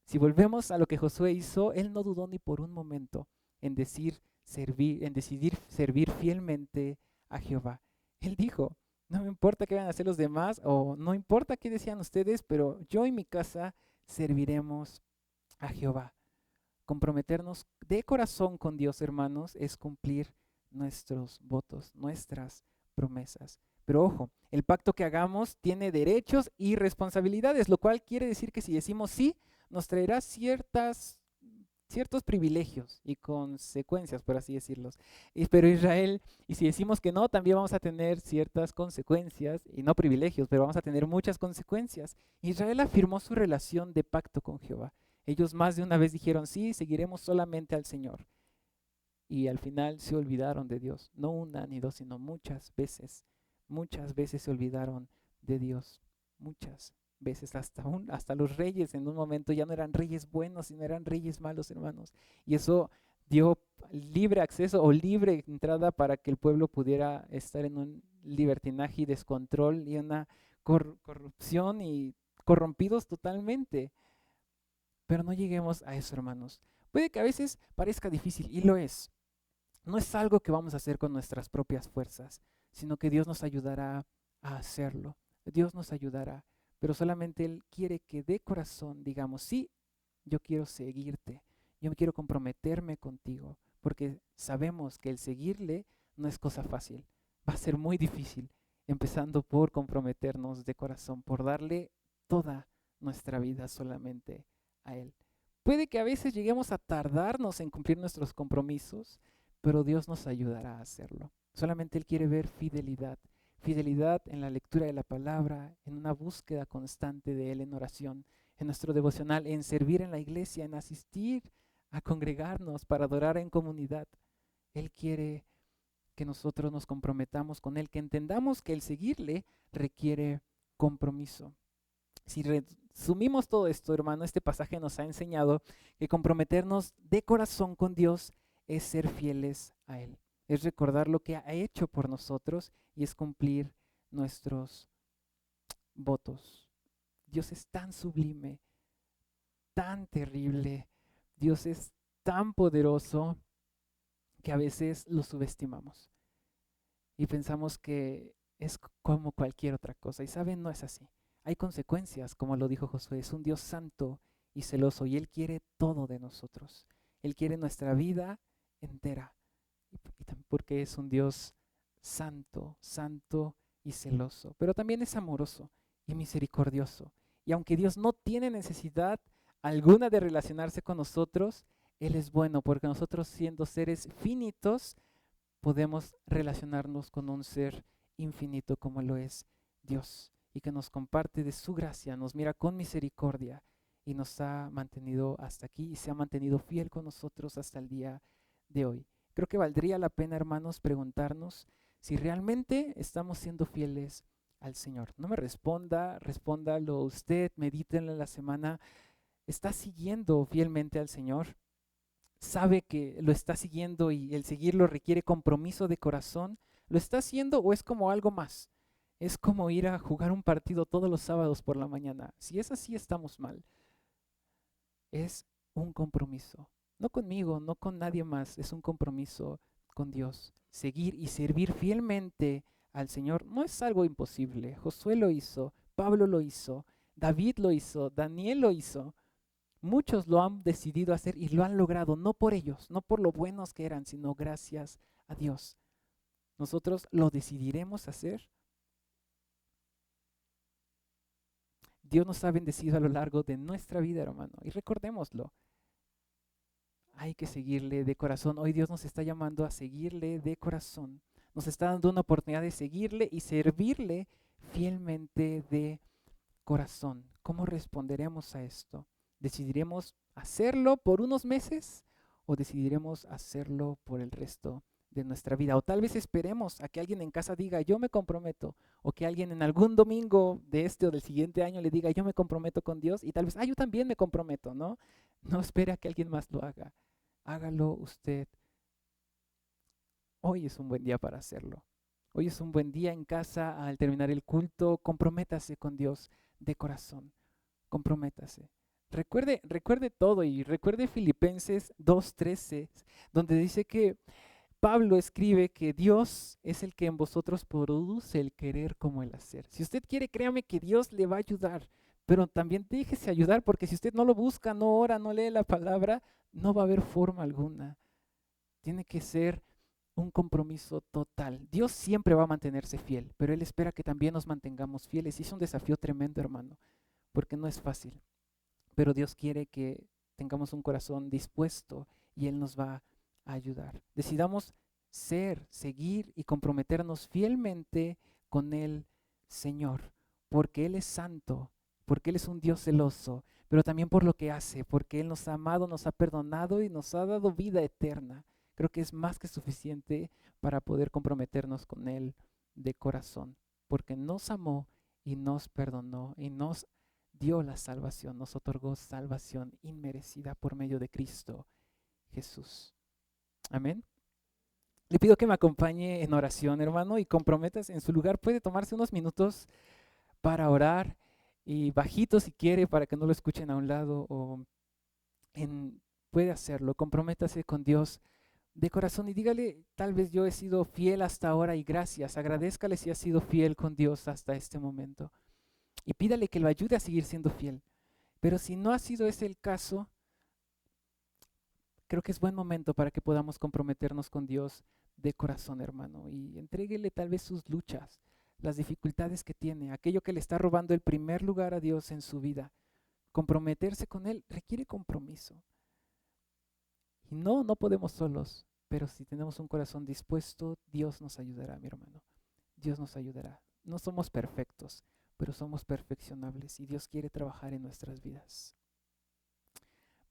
Si volvemos a lo que Josué hizo, él no dudó ni por un momento en decidir servir fielmente a Jehová. Él dijo, no me importa qué van a hacer los demás o no importa qué decían ustedes, pero yo y mi casa serviremos a Jehová. Comprometernos de corazón con Dios, hermanos, es cumplir nuestros votos, nuestras promesas. Pero ojo, el pacto que hagamos tiene derechos y responsabilidades, lo cual quiere decir que si decimos sí, nos traerá ciertos privilegios y consecuencias, por así decirlos. Pero Israel, y si decimos que no, también vamos a tener ciertas consecuencias, y no privilegios, pero vamos a tener muchas consecuencias. Israel afirmó su relación de pacto con Jehová. Ellos más de una vez dijeron, sí, seguiremos solamente al Señor. Y al final se olvidaron de Dios, no una ni dos, sino muchas veces se olvidaron de Dios, muchas veces, hasta los reyes en un momento ya no eran reyes buenos, sino eran reyes malos, hermanos. Y eso dio libre acceso o libre entrada para que el pueblo pudiera estar en un libertinaje y descontrol y una corrupción y corrompidos totalmente. Pero no lleguemos a eso, hermanos. Puede que a veces parezca difícil, y lo es. No es algo que vamos a hacer con nuestras propias fuerzas, sino que Dios nos ayudará a hacerlo. Dios nos ayudará, pero solamente Él quiere que de corazón digamos, sí, yo quiero seguirte, yo quiero comprometerme contigo, porque sabemos que el seguirle no es cosa fácil, va a ser muy difícil. empezando por comprometernos de corazón, por darle toda nuestra vida solamente a Él. Puede que a veces lleguemos a tardarnos en cumplir nuestros compromisos, pero Dios nos ayudará a hacerlo. Solamente Él quiere ver fidelidad, fidelidad en la lectura de la palabra, en una búsqueda constante de Él en oración, en nuestro devocional, en servir en la iglesia, en asistir a congregarnos para adorar en comunidad. Él quiere que nosotros nos comprometamos con Él, que entendamos que el seguirle requiere compromiso. Si resumimos todo esto, hermano, este pasaje nos ha enseñado que comprometernos de corazón con Dios es ser fieles a Él, es recordar lo que ha hecho por nosotros y es cumplir nuestros votos. Dios es tan sublime, tan terrible, Dios es tan poderoso que a veces lo subestimamos y pensamos que es como cualquier otra cosa. Y saben, no es así. Hay consecuencias, como lo dijo Josué, es un Dios santo y celoso y Él quiere todo de nosotros. Él quiere nuestra vida entera, y también porque es un Dios santo, santo y celoso, pero también es amoroso y misericordioso. Y aunque Dios no tiene necesidad alguna de relacionarse con nosotros, Él es bueno porque nosotros, siendo seres finitos, podemos relacionarnos con un ser infinito como lo es Dios, y que nos comparte de su gracia, nos mira con misericordia y nos ha mantenido hasta aquí y se ha mantenido fiel con nosotros hasta el día de hoy. Creo que valdría la pena, hermanos, preguntarnos si realmente estamos siendo fieles al Señor. No me responda, respóndalo usted, medítenlo en la semana. ¿Está siguiendo fielmente al Señor? ¿Sabe que lo está siguiendo y el seguirlo requiere compromiso de corazón? ¿Lo está haciendo o es como algo más? Es como ir a jugar un partido todos los sábados por la mañana. Si es así, estamos mal. Es un compromiso. No conmigo, no con nadie más. Es un compromiso con Dios. Seguir y servir fielmente al Señor no es algo imposible. Josué lo hizo, Pablo lo hizo, David lo hizo, Daniel lo hizo. Muchos lo han decidido hacer y lo han logrado, no por ellos, no por lo buenos que eran, sino gracias a Dios. Nosotros lo decidiremos hacer. Dios nos ha bendecido a lo largo de nuestra vida, hermano, y recordémoslo. Hay que seguirle de corazón. Hoy Dios nos está llamando a seguirle de corazón. Nos está dando una oportunidad de seguirle y servirle fielmente de corazón. ¿Cómo responderemos a esto? ¿Decidiremos hacerlo por unos meses o decidiremos hacerlo por el resto de nuestra vida? O tal vez esperemos a que alguien en casa diga, yo me comprometo, o que alguien en algún domingo de este o del siguiente año le diga, yo me comprometo con Dios, y tal vez, yo también me comprometo, ¿no? No espere a que alguien más lo haga. Hágalo usted. Hoy es un buen día para hacerlo. Hoy es un buen día en casa al terminar el culto. Comprométase con Dios de corazón. Comprométase. Recuerde todo y recuerde Filipenses 2:13, donde dice que Pablo escribe que Dios es el que en vosotros produce el querer como el hacer. Si usted quiere, créame que Dios le va a ayudar, pero también déjese ayudar porque si usted no lo busca, no ora, no lee la palabra, no va a haber forma alguna. Tiene que ser un compromiso total. Dios siempre va a mantenerse fiel, pero Él espera que también nos mantengamos fieles. Y es un desafío tremendo, hermano, porque no es fácil. Pero Dios quiere que tengamos un corazón dispuesto y Él nos va a ayudar. Decidamos ser, seguir y comprometernos fielmente con el Señor, porque Él es santo, porque Él es un Dios celoso, pero también por lo que hace, porque Él nos ha amado, nos ha perdonado y nos ha dado vida eterna. Creo que es más que suficiente para poder comprometernos con Él de corazón, porque nos amó y nos perdonó y nos dio la salvación, nos otorgó salvación inmerecida por medio de Cristo Jesús. Amén. Le pido que me acompañe en oración, hermano, y comprometas en su lugar. Puede tomarse unos minutos para orar y bajito si quiere para que no lo escuchen a un lado o puede hacerlo. Comprométase con Dios de corazón y dígale, tal vez yo he sido fiel hasta ahora y gracias. Agradézcale si ha sido fiel con Dios hasta este momento. Y pídale que lo ayude a seguir siendo fiel. Pero si no ha sido ese el caso, creo que es buen momento para que podamos comprometernos con Dios de corazón, hermano. Y entréguele tal vez sus luchas, las dificultades que tiene, aquello que le está robando el primer lugar a Dios en su vida. Comprometerse con Él requiere compromiso. Y no podemos solos, pero si tenemos un corazón dispuesto, Dios nos ayudará, mi hermano. Dios nos ayudará. No somos perfectos, pero somos perfeccionables y Dios quiere trabajar en nuestras vidas.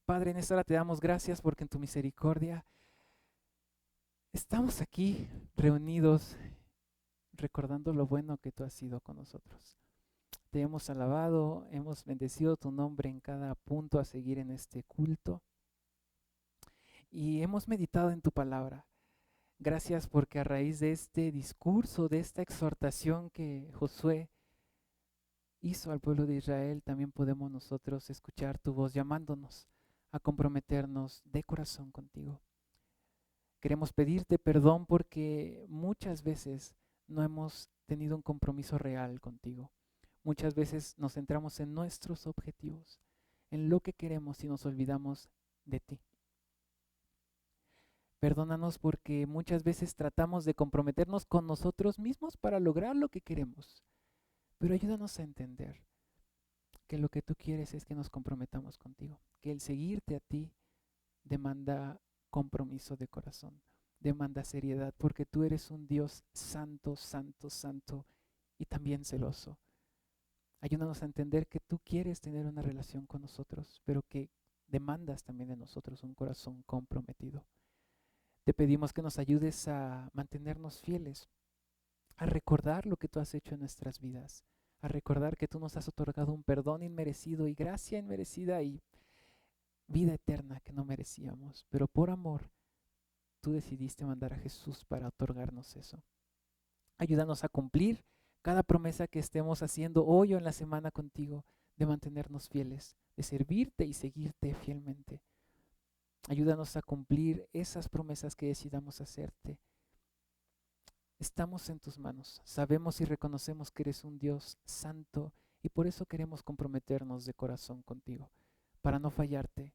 Padre, en esta hora te damos gracias porque en tu misericordia estamos aquí reunidos recordando lo bueno que tú has sido con nosotros. Te hemos alabado, hemos bendecido tu nombre en cada punto a seguir en este culto y hemos meditado en tu palabra. Gracias porque a raíz de este discurso, de esta exhortación que Josué hizo al pueblo de Israel, también podemos nosotros escuchar tu voz llamándonos a comprometernos de corazón contigo. Queremos pedirte perdón porque muchas veces no hemos tenido un compromiso real contigo. Muchas veces nos centramos en nuestros objetivos, en lo que queremos y nos olvidamos de ti. Perdónanos porque muchas veces tratamos de comprometernos con nosotros mismos para lograr lo que queremos. Pero ayúdanos a entender que lo que tú quieres es que nos comprometamos contigo, que el seguirte a ti demanda compromiso de corazón, demanda seriedad, porque tú eres un Dios santo, santo, santo y también celoso. Ayúdanos a entender que tú quieres tener una relación con nosotros, pero que demandas también de nosotros un corazón comprometido. Te pedimos que nos ayudes a mantenernos fieles, a recordar lo que tú has hecho en nuestras vidas, a recordar que tú nos has otorgado un perdón inmerecido y gracia inmerecida y vida eterna que no merecíamos, pero por amor tú decidiste mandar a Jesús para otorgarnos eso. Ayúdanos a cumplir cada promesa que estemos haciendo hoy o en la semana contigo, de mantenernos fieles, de servirte y seguirte fielmente. Ayúdanos a cumplir esas promesas que decidamos hacerte. Estamos en tus manos, sabemos y reconocemos que eres un Dios santo y por eso queremos comprometernos de corazón contigo, para no fallarte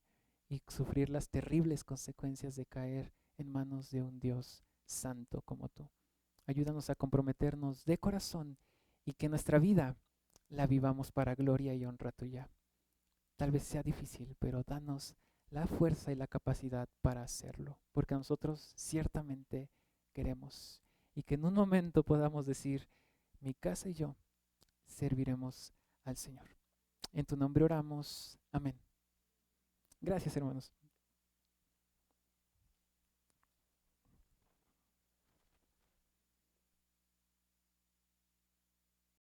y sufrir las terribles consecuencias de caer en manos de un Dios santo como tú. Ayúdanos a comprometernos de corazón y que nuestra vida la vivamos para gloria y honra tuya. Tal vez sea difícil, pero danos la fuerza y la capacidad para hacerlo, porque nosotros ciertamente queremos y que en un momento podamos decir, mi casa y yo serviremos al Señor. En tu nombre oramos. Amén. Gracias, hermanos.